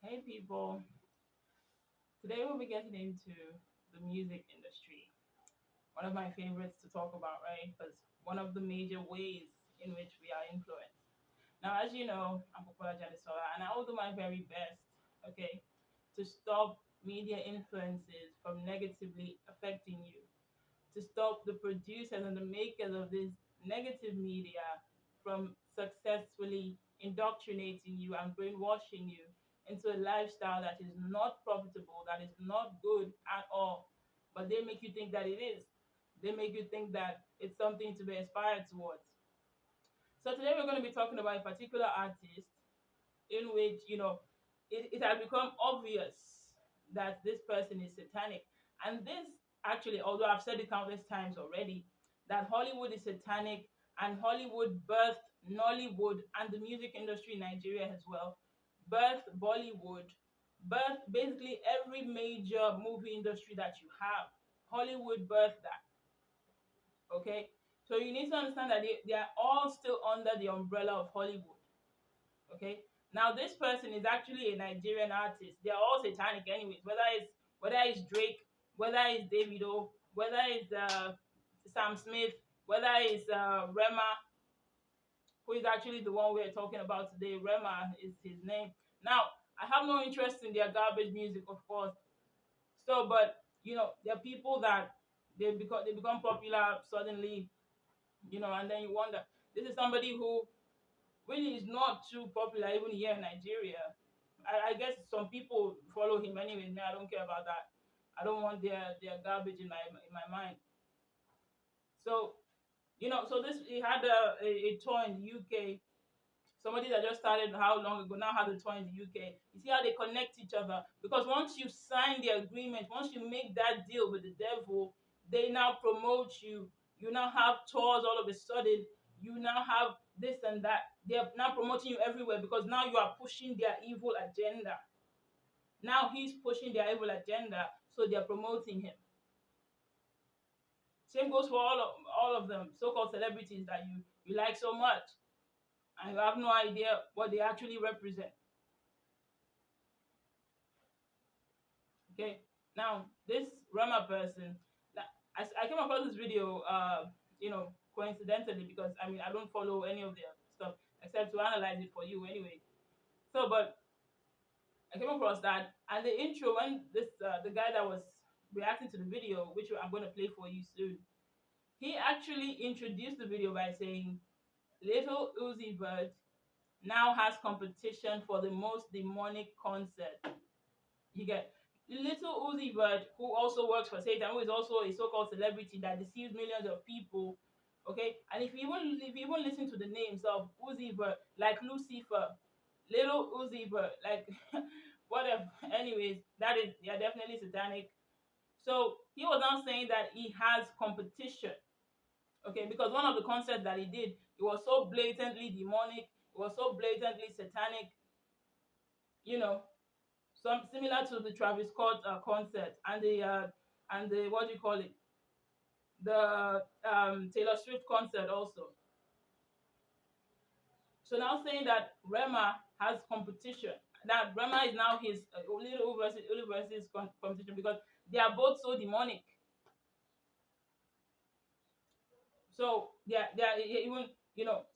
Hey people, today we'll be getting into the music industry. One of my favorites to talk about, right? Because one of the major ways in which we are influenced. Now, as you know, I'm Popola Janisola, and I will do my very best, okay, to stop media influences from negatively affecting you, to stop the producers and the makers of this negative media from successfully indoctrinating you and brainwashing you into a lifestyle that is not profitable, that is not good at all. But they make you think that it is. They make you think that it's something to be aspired towards. So today we're going to be talking about a particular artist in which, it has become obvious that this person is satanic. And this actually, although I've said it countless times already, that Hollywood is satanic and Hollywood birthed Nollywood and the music industry in Nigeria as well, birthed Bollywood, birthed basically every major movie industry that you have. Hollywood birthed that, okay? So you need to understand that they are all still under the umbrella of Hollywood. Okay. Now this person is actually a Nigerian artist. They're all satanic, anyways. Whether it's Drake, whether it's Davido, whether it's Sam Smith, whether it's Rema, who is actually the one we're talking about today. Rema is his name. Now I have no interest in their garbage music, of course. So, but there are people that they become popular suddenly, and then you wonder. This is somebody who really is not too popular even here in Nigeria. I guess some people follow him anyway. Me, I don't care about that. I don't want their garbage in my mind. So so this he had a tour in the UK. Somebody that just started how long ago now has a tour in the UK. You see how they connect each other because once you sign the agreement, once you make that deal with the devil, they now promote you. You now have tours all of a sudden. You now have this and that. They're now promoting you everywhere because now you are pushing their evil agenda. Now he's pushing their evil agenda, so they're promoting him. Same goes for all of them, so-called celebrities that you like so much, and you have no idea what they actually represent. Okay, now this Rama person, I came across this video, coincidentally because I mean I don't follow any of their stuff except to analyze it for you anyway. So, but I came across that, and the intro when this the guy that was reacting to the video, which I'm going to play for you soon, he actually introduced the video by saying, "Little Uzi Vert now has competition for the most demonic concert." You get Little Uzi Vert, who also works for Satan, who is also a so-called celebrity that deceives millions of people. Okay, and if you even listen to the names of Uzi Vert, like Lucifer, Little Uzi Vert, like whatever. Anyways, that is they are definitely satanic. So he was now saying that he has competition. Okay, because one of the concerts that he did, it was so blatantly demonic, it was so blatantly satanic, you know, some similar to the Travis Scott concert and the what do you call it, the Taylor Swift concert also. So now saying that Rema has competition, that Rema is now his little versus competition because they are both so demonic. So they are even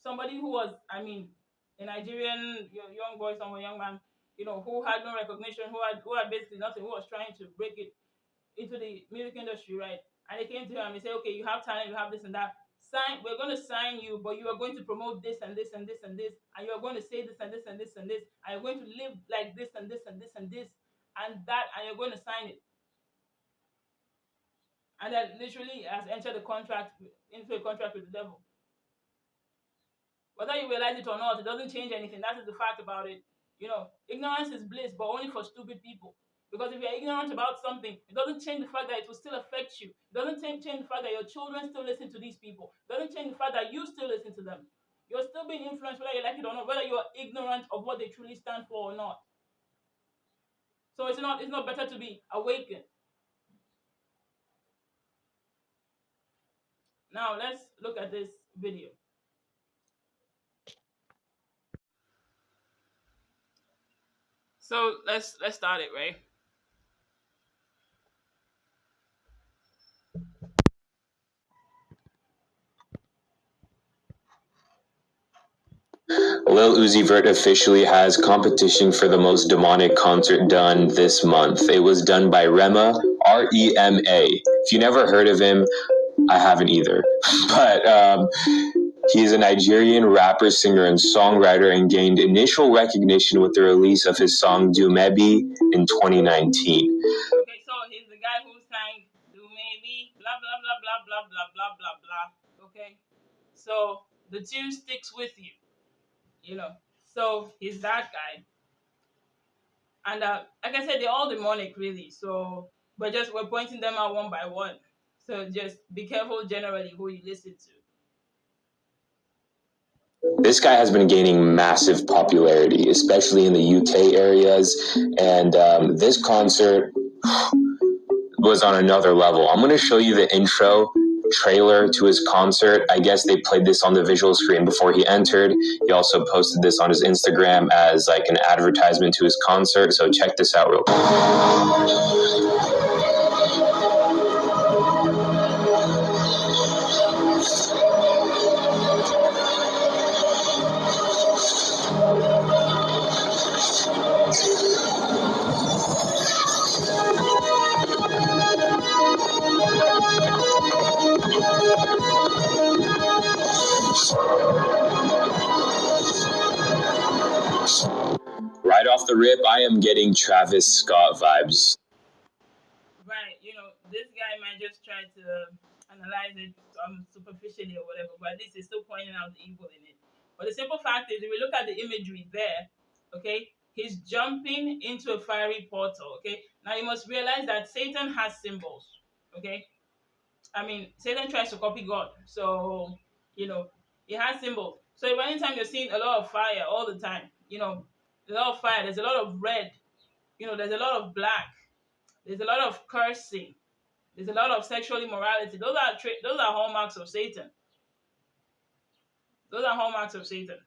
somebody who was, I mean, a Nigerian young boy, somewhere young man, who had no recognition, who had basically nothing, who was trying to break it into the music industry, right? And they came to him and they said, okay, you have talent, you have this and that. We're going to sign you, but you are going to promote this and this and this and this, and you are going to say this and this and this and this, and you're going to live like this and this and this and this and that, and you're going to sign it. And that literally has entered into a contract with the devil. Whether you realize it or not, it doesn't change anything. That is the fact about it. Ignorance is bliss, but only for stupid people. Because if you're ignorant about something, it doesn't change the fact that it will still affect you. It doesn't change the fact that your children still listen to these people. It doesn't change the fact that you still listen to them. You're still being influenced whether you like it or not, whether you're ignorant of what they truly stand for or not. So it's not better to be awakened. Now let's look at this video. So let's start it, right? Lil Uzi Vert officially has competition for the most demonic concert done this month. It was done by Rhema, R-E-M-A. If you never heard of him, I haven't either. But he is a Nigerian rapper, singer, and songwriter, and gained initial recognition with the release of his song Dumebi in 2019. Okay, so he's the guy who sang Dumebi, blah blah blah blah blah blah blah blah blah. Okay, so the tune sticks with you, you know. So he's that guy, and like I said, they're all demonic, really. So, but just we're pointing them out one by one. So just be careful generally who you listen to. This guy has been gaining massive popularity, especially in the UK areas, and this concert was on another level. I'm going to show you the intro trailer to his concert. I guess they played this on the visual screen before he entered. He also posted this on his Instagram as like an advertisement to his concert. So check this out real quick. Right off the rip, I am getting Travis Scott vibes. Right, this guy might just try to analyze it superficially or whatever, but at least he's still pointing out the evil in it. But the simple fact is, if we look at the imagery there, okay, he's jumping into a fiery portal, okay? Now you must realize that Satan has symbols, okay? I mean, Satan tries to copy God, so, he has symbols. So anytime you're seeing a lot of fire all the time, a lot of fire, there's a lot of red, there's a lot of black, there's a lot of cursing, there's a lot of sexual immorality. Those are hallmarks of Satan. Those are hallmarks of Satan.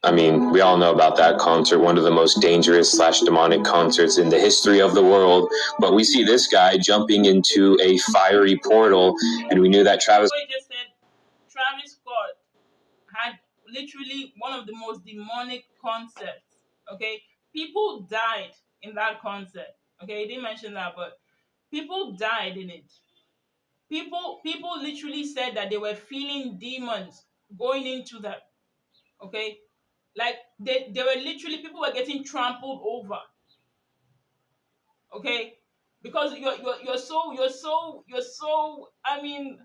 I mean, we all know about that concert, one of the most dangerous / demonic concerts in the history of the world. But we see this guy jumping into a fiery portal, and we knew that Travis. What you just said, Travis Scott had literally one of the most demonic concerts. Okay, people died in that concert. Okay, he didn't mention that, but people died in it. People literally said that they were feeling demons going into them. Okay, like they were literally, people were getting trampled over. Okay, because you're so, I mean,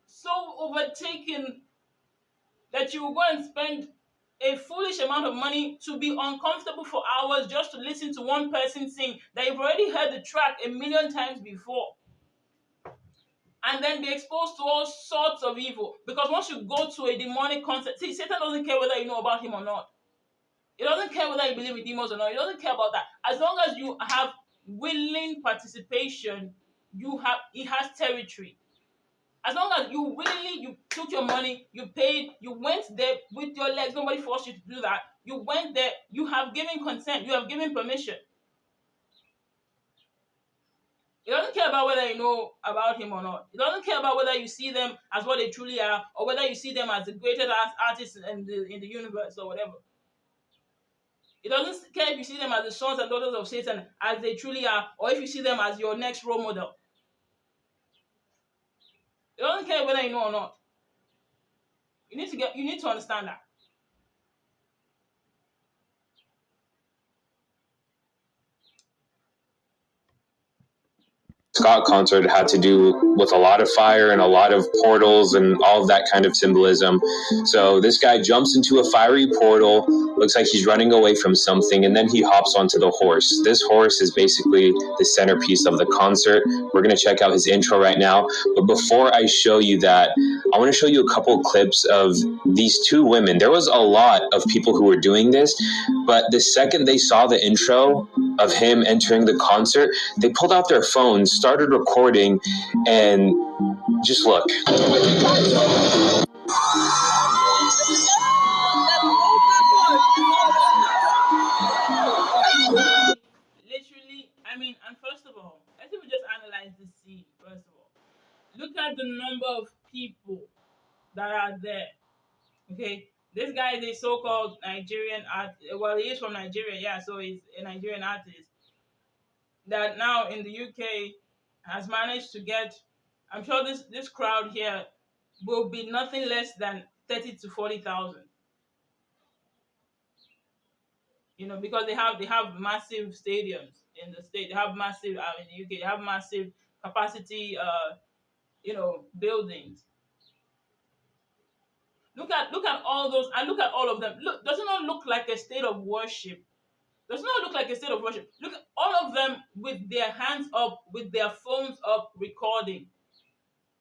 so overtaken that you will go and spend a foolish amount of money to be uncomfortable for hours just to listen to one person sing that you've already heard the track a million times before, and then be exposed to all sorts of evil. Because once you go to a demonic concert, see, Satan doesn't care whether you know about him or not. He doesn't care whether you believe in demons or not. He doesn't care about that. As long as you have willing participation, he has territory. As long as you took your money, you paid, you went there with your legs, nobody forced you to do that. You went there, you have given consent, you have given permission. He doesn't care about whether you know about him or not. He doesn't care about whether you see them as what they truly are, or whether you see them as the greatest artists in the universe or whatever. He doesn't care if you see them as the sons and daughters of Satan as they truly are, or if you see them as your next role model. He doesn't care whether you know or not. You need to understand that. Scott concert had to do with a lot of fire and a lot of portals and all of that kind of symbolism. So this guy jumps into a fiery portal, looks like he's running away from something, and then he hops onto the horse. This horse is basically the centerpiece of the concert. We're going to check out his intro right now. But before I show you that, I want to show you a couple clips of these two women. There was a lot of people who were doing this, but the second they saw the intro of him entering the concert, they pulled out their phones, started recording, and just look. number of people that are there. Okay, this guy is a so-called Nigerian art. Well, he is from Nigeria, yeah. So he's a Nigerian artist that now in the UK has managed to get. I'm sure this crowd here will be nothing less than 30 to 40,000. Because they have massive stadiums in the state. They have massive in the UK. They have massive capacity, buildings. Look at all those, and look at all of them. Look, does it not look like a state of worship? Does not look like a state of worship. Look at all of them with their hands up, with their phones up, recording,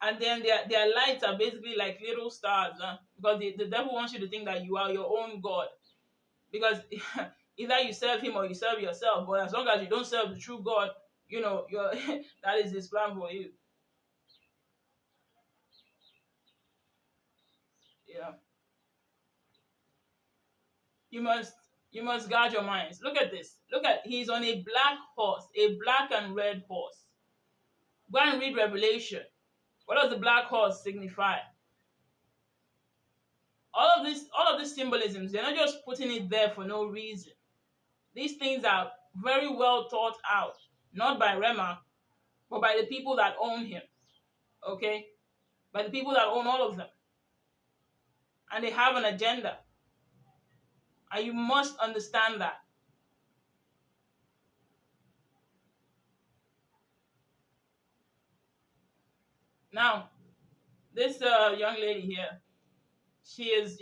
and then their lights are basically like little stars, because the devil wants you to think that you are your own god, because either you serve him or you serve yourself. But as long as you don't serve the true God, you're that is his plan for you. You know, you must you must guard your minds. Look at this. He's on a black horse, a black and red horse. Go and read Revelation. What does the black horse signify? All of these symbolisms, they're not just putting it there for no reason. These things are very well thought out, not by Rhema, but by the people that own him. Okay? By the people that own all of them. And they have an agenda. And you must understand that. Now, this young lady here, she is,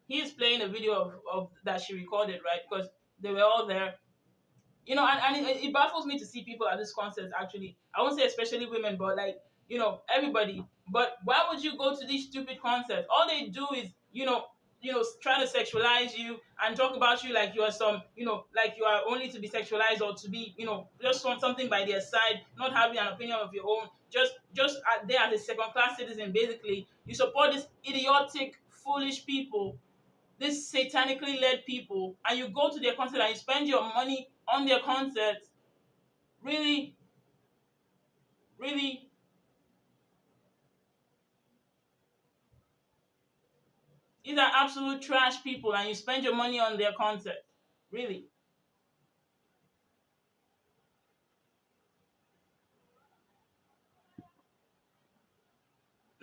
he is playing a video of that she recorded, right? Because they were all there. And it baffles me to see people at this concert, actually. I won't say especially women, but like, everybody. But why would you go to these stupid concerts? All they do is, try to sexualize you and talk about you like you are like you are only to be sexualized, or to be, just something by their side, not having an opinion of your own, just there as a second-class citizen. Basically, you support these idiotic, foolish people, these satanically led people, and you go to their concert and you spend your money on their concerts. Really, really, these are absolute trash people, and you spend your money on their concerts. Really.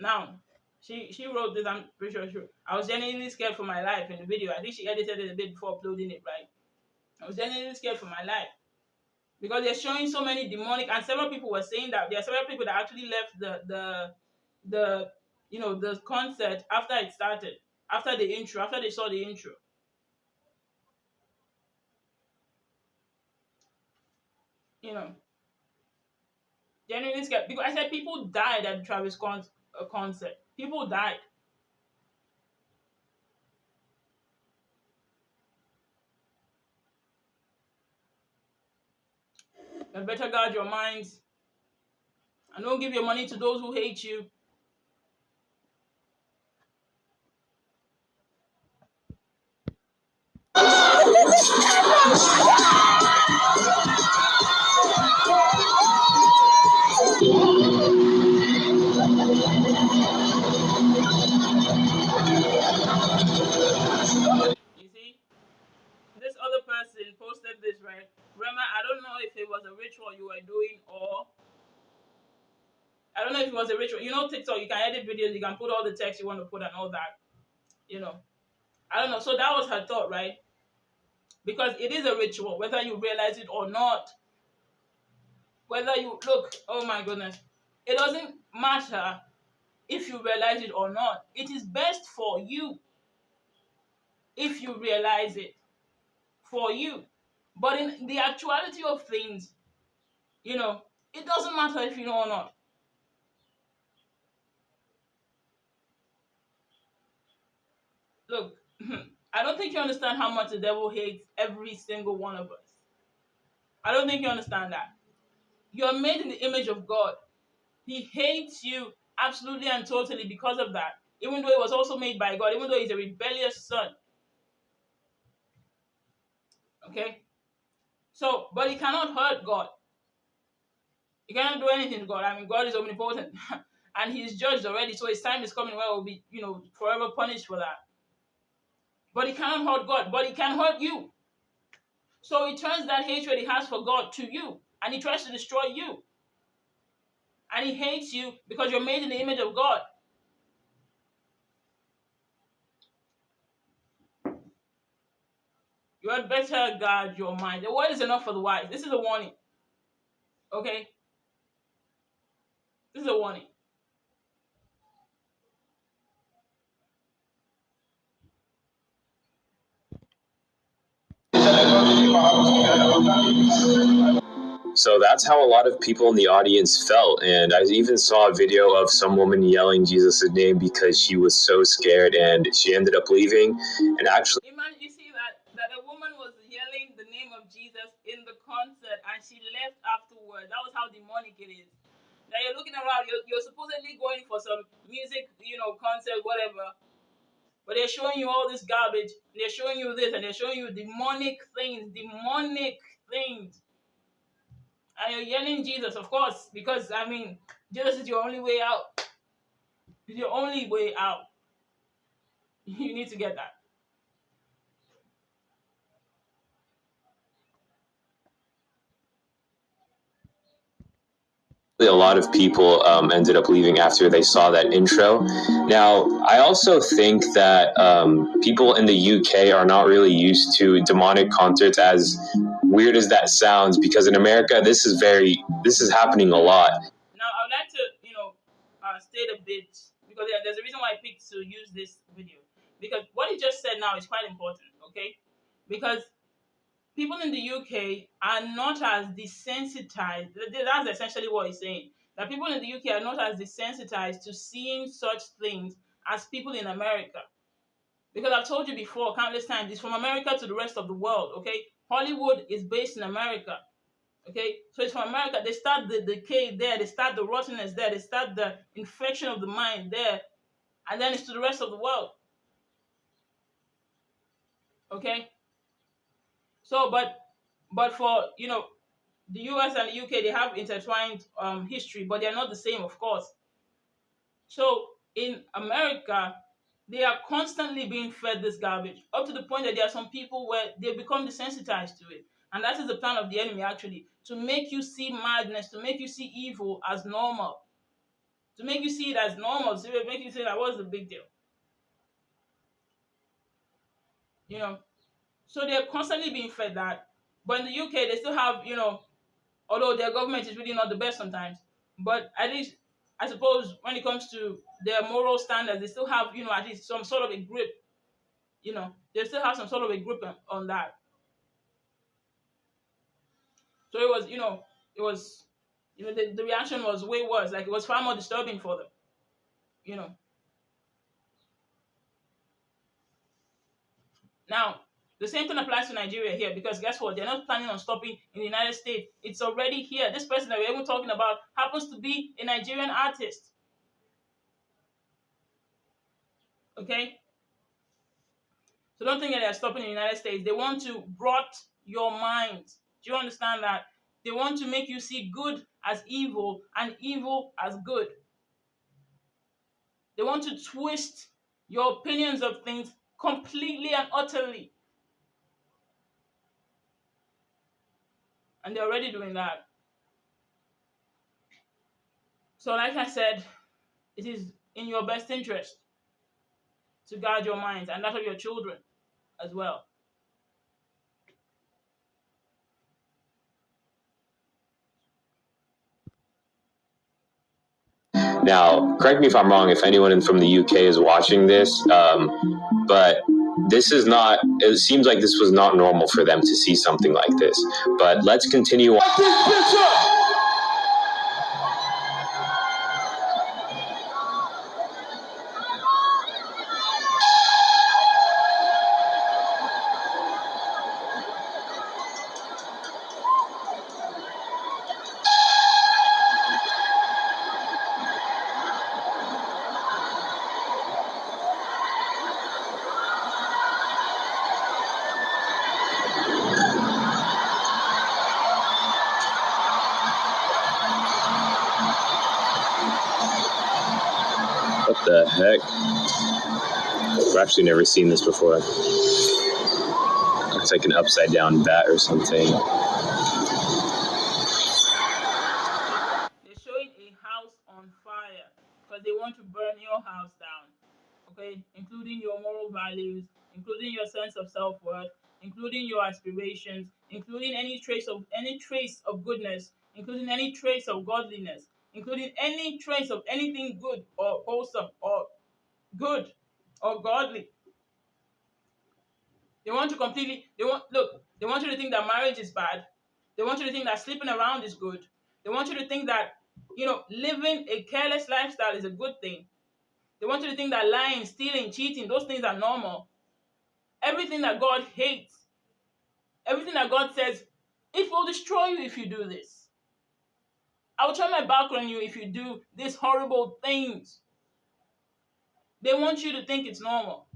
Now, she wrote this. I'm pretty sure. I was genuinely scared for my life in the video. I think she edited it a bit before uploading it, right? I was genuinely scared for my life because they're showing so many demonic, and several people were saying that there are several people that actually left the concert after it started, after the intro, after they saw the intro. You know, genuinely scared because I said people died at the Travis concert. People died. You better guard your minds and don't give your money to those who hate you. You see, this other person posted this, right? Rema, I don't know if it was a ritual you were doing, or I don't know if it was a ritual. TikTok, you can edit videos, you can put all the text you want to put and all that. I don't know. So that was her thought, right? Because it is a ritual, whether you realize it or not. Whether you look, oh my goodness, it doesn't matter if you realize it or not. It is best for you if you realize it, for you. But in the actuality of things, it doesn't matter if you know or not. Look, I don't think you understand how much the devil hates every single one of us. I don't think you understand that. You're made in the image of God. He hates you absolutely and totally because of that. Even though it was also made by God, even though he's a rebellious son. Okay? So, but he cannot hurt God. He cannot do anything to God. I mean, God is omnipotent. and he's judged already, so his time is coming where he'll be, forever punished for that. But he cannot hurt God, but he can hurt you. So he turns that hatred he has for God to you, and he tries to destroy you. And he hates you because you're made in the image of God. You had better guard your mind. The word is enough for the wise. This is a warning. Okay? This is a warning. So that's how a lot of people in the audience felt. And I even saw a video of some woman yelling Jesus' name because she was so scared, and she ended up leaving. And actually, Imagine, you see that a woman was yelling the name of Jesus in the concert, and she left afterwards. That was how demonic it is. Now you're looking around, you're supposedly going for some music, concert, whatever. But they're showing you all this garbage. They're showing you this, and they're showing you demonic things. And you're yelling Jesus, of course, because, Jesus is your only way out. It's your only way out. You need to get that. a lot of people ended up leaving after they saw that intro. Now, I also think that people in the UK are not really used to demonic concerts, as weird as that sounds, because in America, this is happening a lot. Now, I would like to, state a bit, because there's a reason why I picked to use this video. Because what he just said now is quite important, okay? Because people in the UK are not as desensitized. That's essentially what he's saying. That people in the UK are not as desensitized to seeing such things as people in America. Because I've told you before countless times, it's from America to the rest of the world, okay? Hollywood is based in America, okay? So it's from America. They start the decay there. They start the rottenness there. They start the infection of the mind there. And then it's to the rest of the world, okay? So, but for, the US and the UK, they have intertwined history, but they're not the same, of course. So in America, they are constantly being fed this garbage, up to the point that there are some people where they become desensitized to it. And that is the plan of the enemy, actually, to make you see madness, to make you see evil as normal, to make you see it as normal, to make you say that what's the big deal, So they're constantly being fed that. But in the UK, they still have, although their government is really not the best sometimes, but at least, I suppose, when it comes to their moral standards, they still have, at least some sort of a grip. They still have some sort of a grip on that. So it was, the reaction was way worse. Like, it was far more disturbing for them. Now, the same thing applies to Nigeria here, because guess what? They're not planning on stopping in the United States. It's already here. This person that we're even talking about happens to be a Nigerian artist. Okay? So don't think that they're stopping in the United States. They want to rot your mind. Do you understand that? They want to make you see good as evil and evil as good. They want to twist your opinions of things completely and utterly. And they're already doing that. So like I said, it is in your best interest to guard your minds and that of your children as well. Now, correct me if I'm wrong, if anyone from the UK is watching this, but this is not, it seems like this was not normal for them to see something like this. But let's continue on. What the heck? I've actually never seen this before. It's like an upside down bat or something. They're showing a house on fire because they want to burn your house down. Okay, including your moral values, including your sense of self-worth, including your aspirations, including any trace of goodness, including any trace of godliness, including any trace of anything good or wholesome or good or godly. They want to completely they want you to think that marriage is bad. They want you to think that sleeping around is good. They want you to think that living a careless lifestyle is a good thing. They want you to think that lying, stealing, cheating, those things are normal. Everything that God hates, everything that God says, it will destroy you if you do this. I will turn my back on you if you do these horrible things. They want you to think it's normal.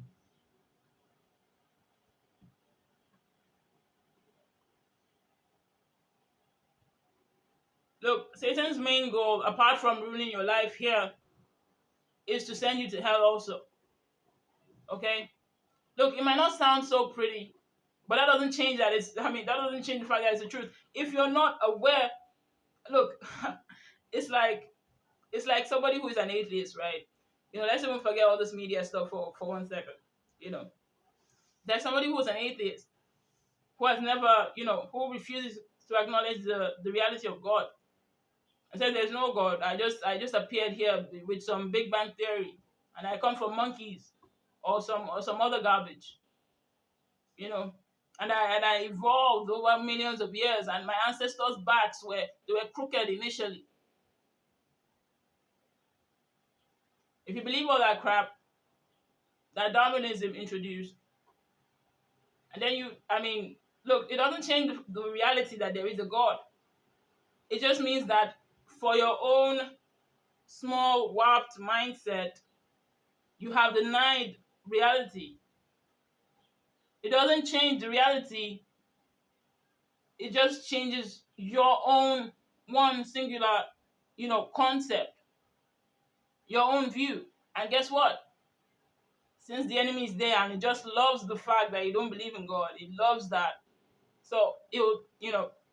Look, Satan's main goal, apart from ruining your life here, is to send you to hell also. Okay? Look, it might not sound so pretty, but that doesn't change that that doesn't change the fact that it's the truth. If you're not aware, look, it's like somebody who is an atheist, right? Let's even forget all this media stuff for 1 second. There's somebody who's an atheist who has never, who refuses to acknowledge the reality of God and says there's no God. I just appeared here with some Big Bang theory, and I come from monkeys or some other garbage, And I evolved over millions of years, and my ancestors' backs were crooked initially. If you believe all that crap that Darwinism introduced, and then look, it doesn't change the reality that there is a God. It just means that for your own small warped mindset, you have denied reality. It doesn't change the reality. It just changes your own one singular, concept, your own view. And guess what? Since the enemy is there and it just loves the fact that you don't believe in God, it loves that. So it will,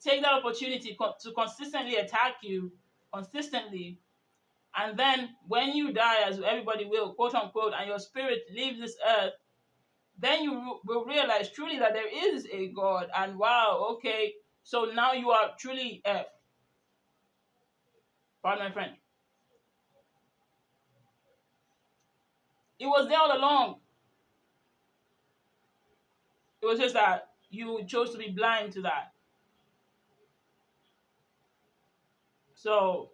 take that opportunity to consistently attack you, consistently. And then when you die, as everybody will, quote unquote, and your spirit leaves this earth, then you will realize truly that there is a God. And wow, okay, so now you are truly, pardon my friend, it was there all along. It was just that you chose to be blind to that. So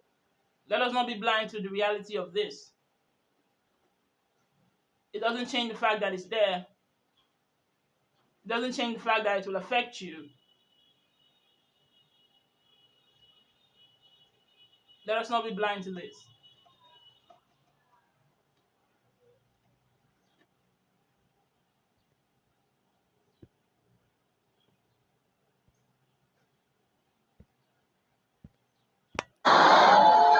let us not be blind to the reality of this. It doesn't change the fact that it's there. It doesn't change the fact that it will affect you. Let us not be blind to this.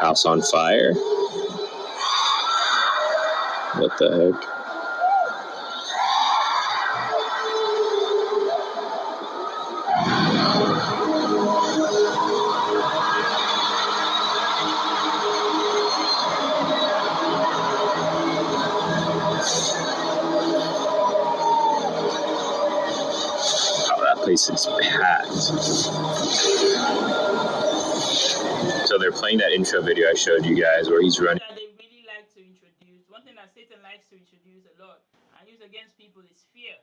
House on fire? What the heck? Oh, that place is packed. So they're playing that intro video I showed you guys where he's running. That they really like to introduce. One thing that Satan likes to introduce a lot and use against people is fear.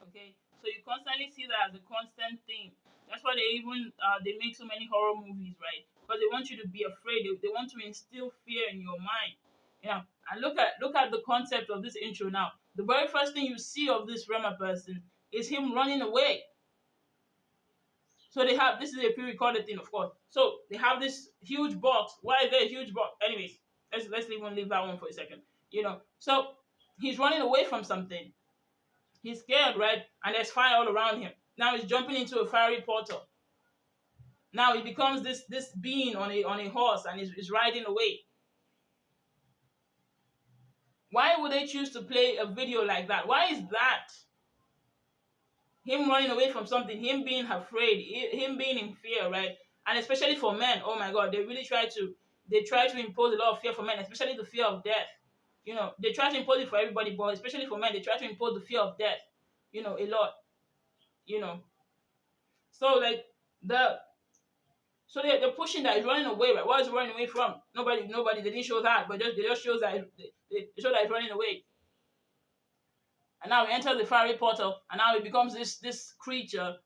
Okay, so you constantly see that as a constant thing. That's why they even they make so many horror movies, right? Because they want you to be afraid. They want to instill fear in your mind. And look at the concept of this intro now. The very first thing you see of this Rhema person is him running away. So they have, this is a pre-recorded thing, of course. So they have this huge box. Why is there a huge box? Anyways, let's even leave that one for a second. So he's running away from something. He's scared, right? And there's fire all around him. Now he's jumping into a fiery portal. Now he becomes this being on a horse and is riding away. Why would they choose to play a video like that? Why is that? Him running away from something, him being afraid, him being in fear, right? And especially for men, oh my God, they try to impose a lot of fear for men, especially the fear of death. They try to impose it for everybody, but especially for men, they try to impose the fear of death, a lot, you know. So like the so they're pushing that he's running away, right? What is he running away from? Nobody. They didn't show that, but they just shows that they show that he's running away. And now he enters the fiery portal, and now he becomes this creature.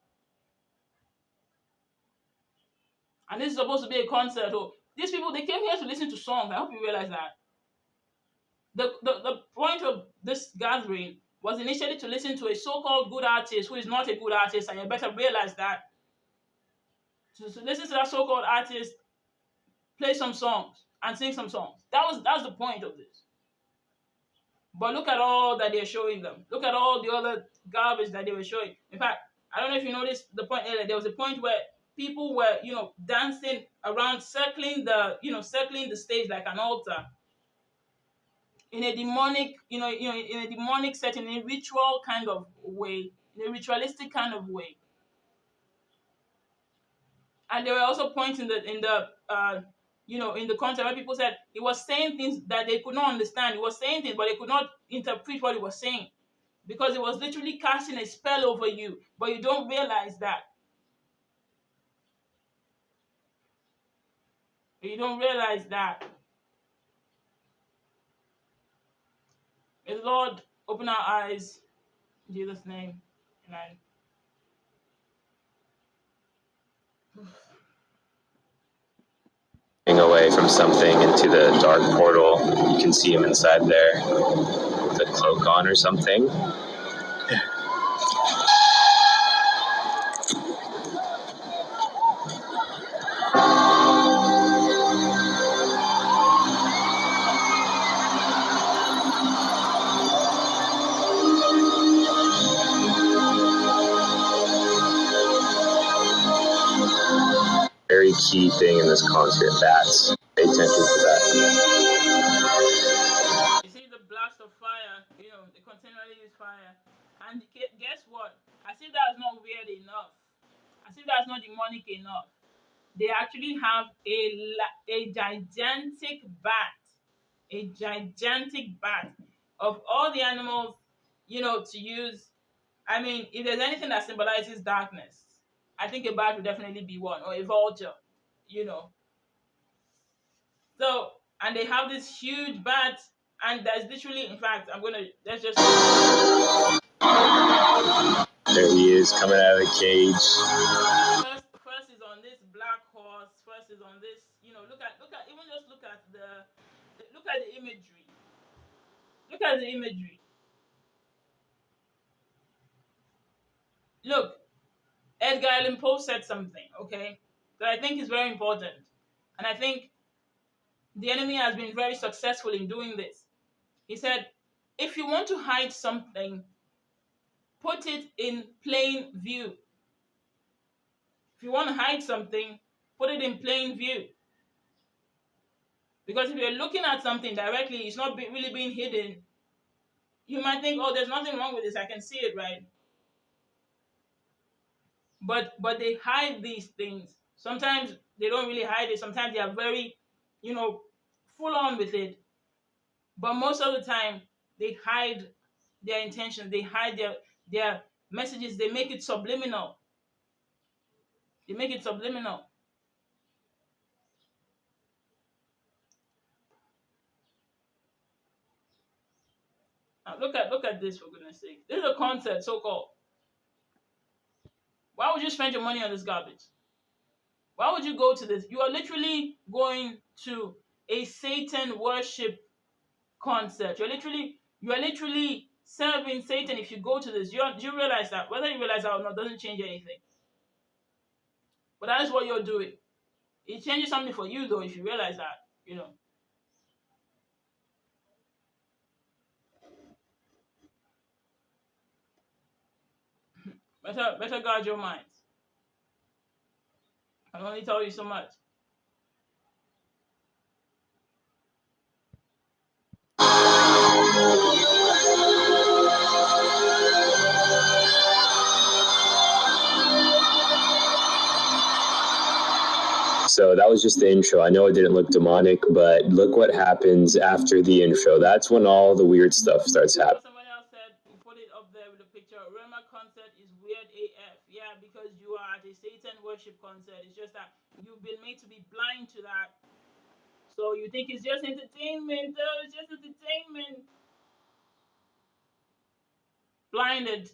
And this is supposed to be a concert. Oh, these people, they came here to listen to songs. I hope you realize that. The point of this gathering was initially to listen to a so-called good artist who is not a good artist, and you better realize that. To listen to that so-called artist play some songs and sing some songs. That's the point of this. But look at all that they're showing them. Look at all the other garbage that they were showing. In fact, I don't know if you noticed the point earlier. There was a point where people were, dancing around, circling the stage like an altar, in a demonic, in a demonic setting, in a ritual kind of way, in a ritualistic kind of way. And they were also pointing in the content where people said he was saying things that they could not understand. He was saying things, but they could not interpret what he was saying, because it was literally casting a spell over you, but you don't realize that. You don't realize that. May the Lord open our eyes in Jesus' name. Amen. Away from something into the dark portal. You can see him inside there with a cloak on or something. Very key thing in this concert, bats. Pay attention to that. You see the blast of fire, they continually use fire. And guess what? As if that's not weird enough, as if that's not demonic enough, they actually have a gigantic bat, of all the animals, to use. I mean, if there's anything that symbolizes darkness, I think a bat would definitely be one, or a vulture, So, and they have this huge bat, and there's literally, in fact, let's just. There he is, coming out of the cage. First is on this black horse. First is on this. Look at the imagery. Look at the imagery. Look, Edgar Allan Poe said something, okay, that I think is very important, and I think the enemy has been very successful in doing this. He said, if you want to hide something, put it in plain view. If you want to hide something, put it in plain view. Because if you're looking at something directly, it's not really being hidden. You might think, oh, there's nothing wrong with this. I can see it, right? But they hide these things. Sometimes they don't really hide it. Sometimes they are very, full on with it. But most of the time, they hide their intentions. They hide their messages. They make it subliminal. Now look at this, for goodness sake. This is a concert, so-called. Why would you spend your money on this garbage? Why would you go to this? You are literally going to a Satan worship concert. You are literally serving Satan if you go to this. Do you realize that? Whether you realize that or not doesn't change anything. But that is what you're doing. It changes something for you, though, if you realize that, Better guard your minds. I can only tell you so much. So that was just the intro. I know it didn't look demonic, but look what happens after the intro. That's when all the weird stuff starts happening. Someone else said, we put it up there with the picture. Rhema concert is weird AF. Yeah, because you are at a Satan worship concert. It's just that you've been made to be blind to that. So you think it's just entertainment. Oh, it's just entertainment. Blinded.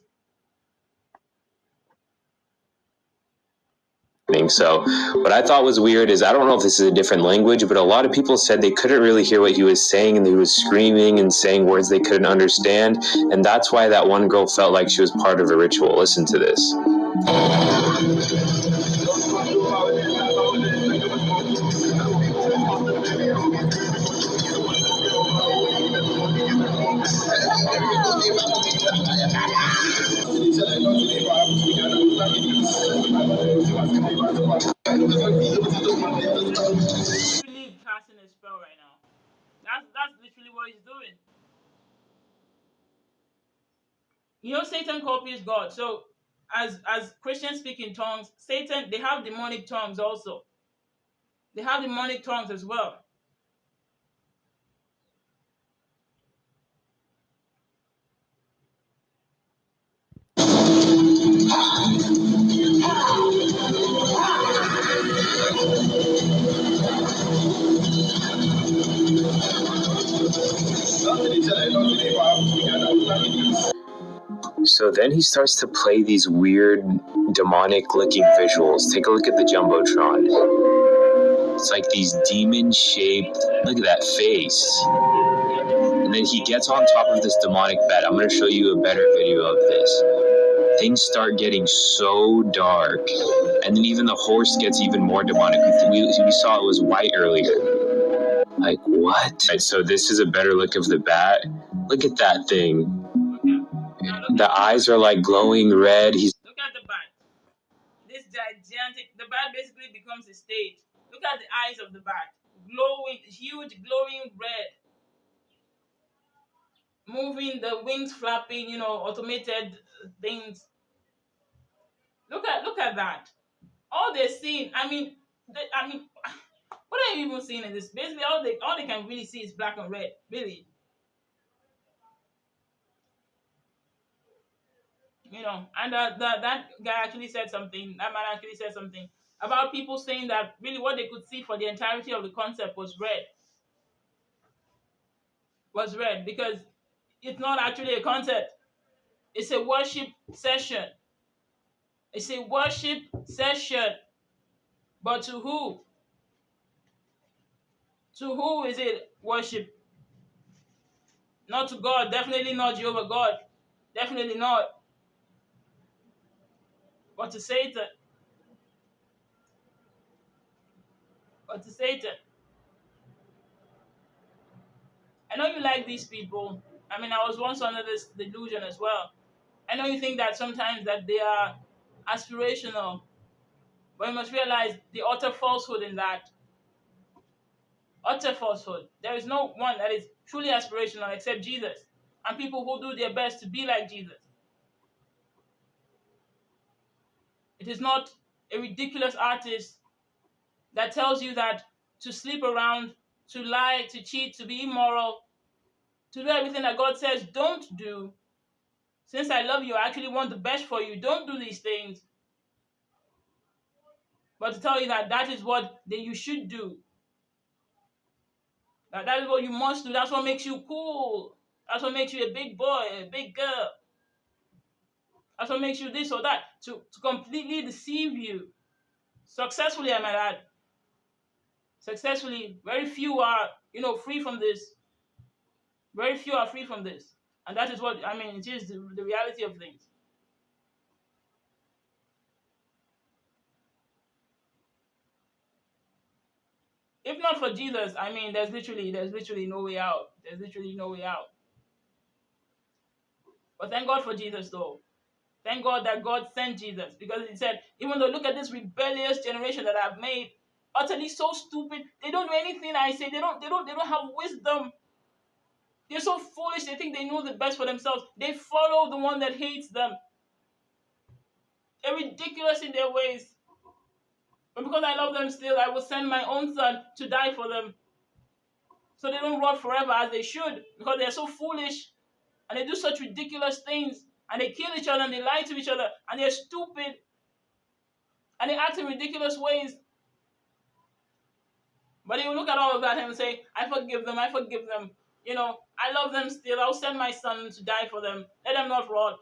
So what I thought was weird is, I don't know if this is a different language, but a lot of people said they couldn't really hear what he was saying, and he was screaming and saying words they couldn't understand, and that's why that one girl felt like she was part of a ritual. Listen to this. Literally casting a spell right now. That's literally what he's doing. You know, Satan copies God. So as Christians speak in tongues, Satan, they have demonic tongues also. They have demonic tongues as well. So then he starts to play these weird demonic looking visuals. Take a look at the Jumbotron. It's like these demon shaped, look at that face. And then he gets on top of this demonic bed. I'm going to show you a better video of this. Things start getting so dark. And then even the horse gets even more demonic. We saw it was white earlier. Like, what? Right, so this is a better look of the bat. Look at that thing. The eyes are like glowing red. Look at the bat. This gigantic, the bat basically becomes a stage. Look at the eyes of the bat. Glowing, huge, glowing red. Moving, the wings flapping, automated things. Look at that. All they're seeing, what are you even seeing in this? Basically, all they can really see is black and red, really. And that guy actually said something. That man actually said something about people saying that really what they could see for the entirety of the concept was red. Was red because it's not actually a concept. It's a worship session. It's a worship session. But to who? To who is it worship? Not to God. Definitely not Jehovah God. Definitely not. But to Satan. But to Satan. I know you like these people. I was once under this delusion as well. I know you think that sometimes that they are aspirational, but you must realize the utter falsehood in that. Utter falsehood. There is no one that is truly aspirational except Jesus, and people who do their best to be like Jesus. It is not a ridiculous artist that tells you that to sleep around, to lie, to cheat, to be immoral, to do everything that God says don't do. Since I love you, I actually want the best for you. Don't do these things. But to tell you that is what you should do. That is what you must do. That's what makes you cool. That's what makes you a big boy, a big girl. That's what makes you this or that. To completely deceive you. Successfully, I might add. Successfully. Very few are, free from this. Very few are free from this. And that is what, it is the reality of things. If not for Jesus, there's literally no way out. There's literally no way out. But thank God for Jesus, though. Thank God that God sent Jesus, because he said, even though look at this rebellious generation that I've made, utterly so stupid, they don't know anything I say. They don't have wisdom. They're so foolish. They think they know the best for themselves. They follow the one that hates them. They're ridiculous in their ways. But because I love them still, I will send my own son to die for them. So they don't rot forever as they should, because they're so foolish and they do such ridiculous things and they kill each other and they lie to each other and they're stupid and they act in ridiculous ways. But you look at all of that and say, I forgive them, I forgive them. You know, I love them still. I'll send my son to die for them. Let them not rot.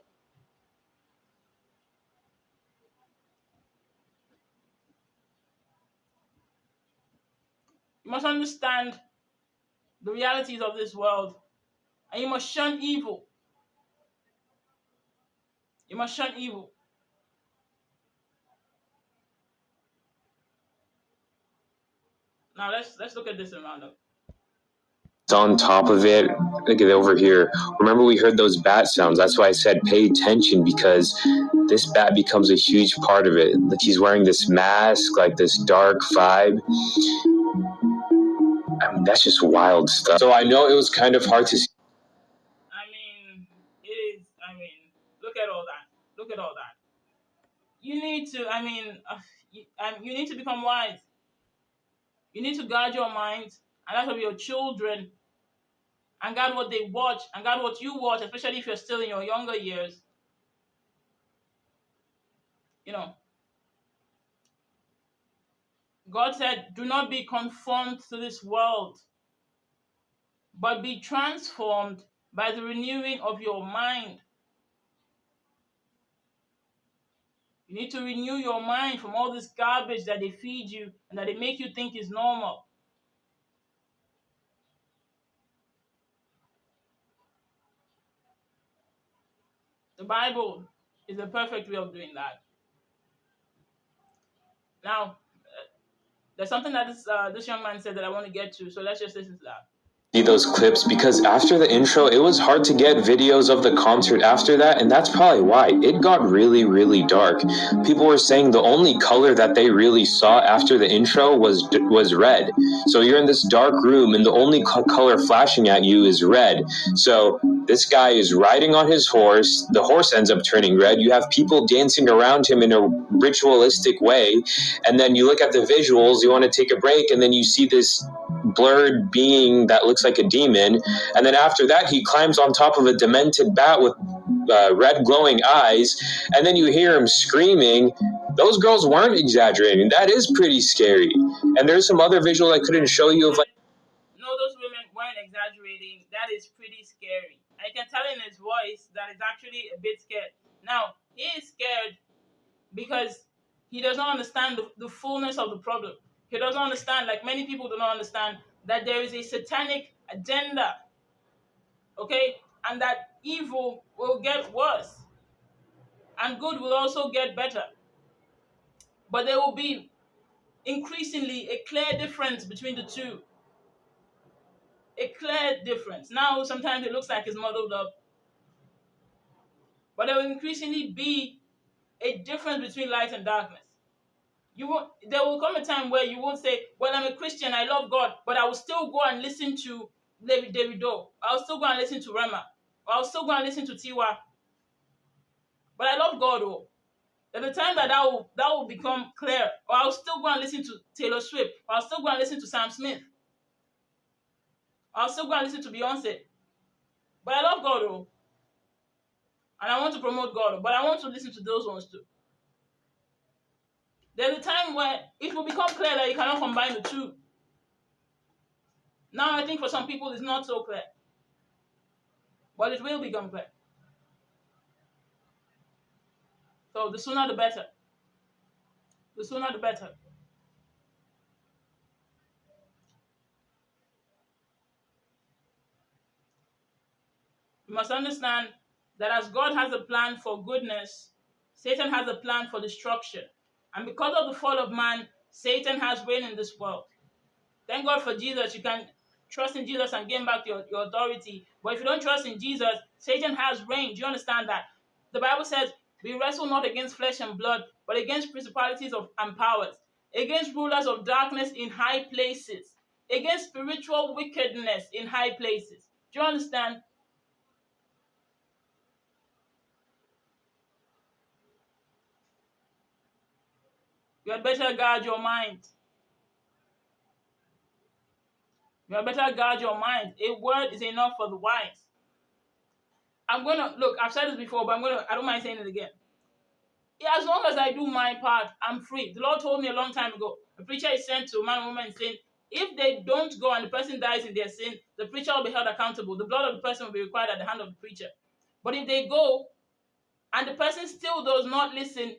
You must understand the realities of this world. And you must shun evil. You must shun evil. Now let's look at this in roundup. On top of it, look at over here. Remember, we heard those bat sounds. That's why I said pay attention, because this bat becomes a huge part of it. Like, he's wearing this mask, like this dark vibe. I mean, that's just wild stuff. So I know it was kind of hard to see. I mean, it is. I mean, look at all that. Look at all that. You need to. I mean, you need to become wise. You need to guard your mind and that of your children, and guard what they watch, and guard what you watch, especially if you're still in your younger years. You know, God said, do not be conformed to this world, but be transformed by the renewing of your mind. You need to renew your mind from all this garbage that they feed you and that they make you think is normal. The Bible is the perfect way of doing that. Now, there's something that this young man said that I want to get to, so let's just listen to that. See those clips, because after the intro it was hard to get videos of the concert after that, and that's probably why it got really dark. People were saying the only color that they really saw after the intro was red. So you're in this dark room and the only color flashing at you is red. So this guy is riding on his horse, the horse ends up turning red, you have people dancing around him in a ritualistic way, and then you look at the visuals, you want to take a break, and then you see this blurred being that looks like a demon, and then after that he climbs on top of a demented bat with red glowing eyes, and then you hear him screaming. Those girls weren't exaggerating. That is pretty scary. And there's some other visual I couldn't show you of, like, no, those women weren't exaggerating. That is pretty scary. I can tell in his voice that it's actually a bit scared. Now, he is scared because he does not understand the fullness of the problem. He doesn't understand, like many people do not understand, that there is a satanic agenda, okay? And that evil will get worse and good will also get better. But there will be increasingly a clear difference between the two. A clear difference. Now, sometimes it looks like it's muddled up, but there will increasingly be a difference between light and darkness. There will come a time where you won't say, well, I'm a Christian, I love God, but I will still go and listen to Davido. I'll still go and listen to Rhema. Or I'll still go and listen to Tiwa. But I love God, oh. At the time that will become clear, or I'll still go and listen to Taylor Swift, or I'll still go and listen to Sam Smith. I'll still go and listen to Beyonce. But I love God, oh. And I want to promote God, but I want to listen to those ones too. There's a time where it will become clear that you cannot combine the two. Now I think for some people it's not so clear. But it will become clear. So the sooner the better. The sooner the better. You must understand that as God has a plan for goodness, Satan has a plan for destruction. And because of the fall of man, Satan has reign in this world. Thank God for Jesus. You can trust in Jesus and gain back your authority. But if you don't trust in Jesus, Satan has reign. Do you understand that? The Bible says, we wrestle not against flesh and blood, but against principalities and powers, against rulers of darkness in high places, against spiritual wickedness in high places. Do you understand? You had better guard your mind. You had better guard your mind. A word is enough for the wise. I'm gonna look. I've said this before, but I don't mind saying it again. Yeah, as long as I do my part, I'm free. The Lord told me a long time ago. A preacher is sent to a man or woman saying, if they don't go and the person dies in their sin, the preacher will be held accountable. The blood of the person will be required at the hand of the preacher. But if they go and the person still does not listen,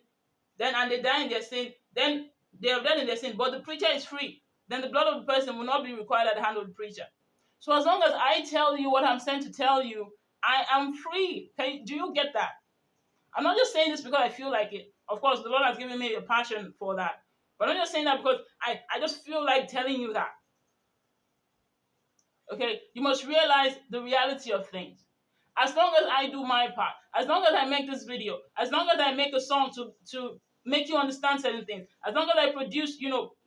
then and they die in their sin, then they have died in their sin, but the preacher is free. Then the blood of the person will not be required at the hand of the preacher. So as long as I tell you what I'm sent to tell you, I am free. Do you get that? I'm not just saying this because I feel like it. Of course, the Lord has given me a passion for that. But I'm not just saying that because I just feel like telling you that. Okay? You must realize the reality of things. As long as I do my part, as long as I make this video, as long as I make a song to make you understand certain things, as long as I produce,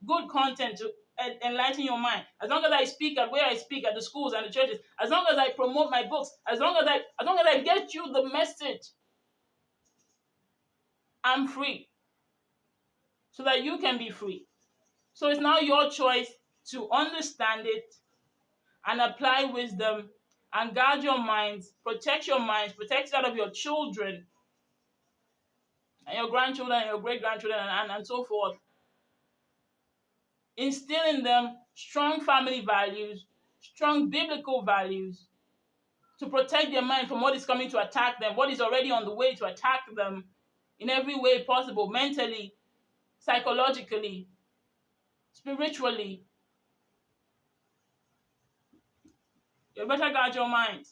good content to enlighten your mind, as long as I speak at where I speak at the schools and the churches, as long as I promote my books, as long as I get you the message, I'm free. So that you can be free. So it's now your choice to understand it and apply wisdom and guard your minds, protect that of your children and your grandchildren and your great-grandchildren and so forth. Instill in them strong family values, strong biblical values to protect their mind from what is coming to attack them, what is already on the way to attack them in every way possible, mentally, psychologically, spiritually. You better guard your mind.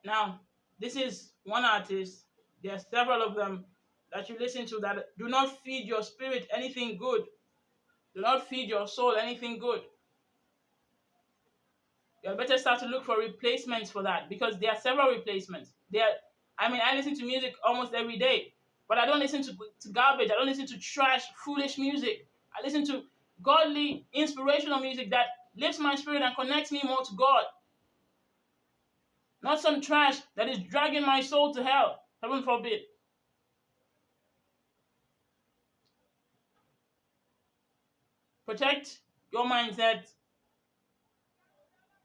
Now, this is one artist. There are several of them that you listen to that do not feed your spirit anything good. Do not feed your soul anything good. You better start to look for replacements for that because there are several replacements. I listen to music almost every day, but I don't listen to garbage. I don't listen to trash, foolish music. I listen to godly, inspirational music that lifts my spirit and connects me more to God. Not some trash that is dragging my soul to hell. Heaven forbid. Protect your mindset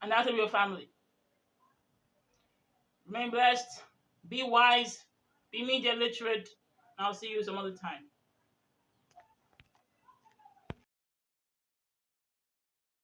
and that of your family. Remain blessed, be wise, be media literate, and I'll see you some other time.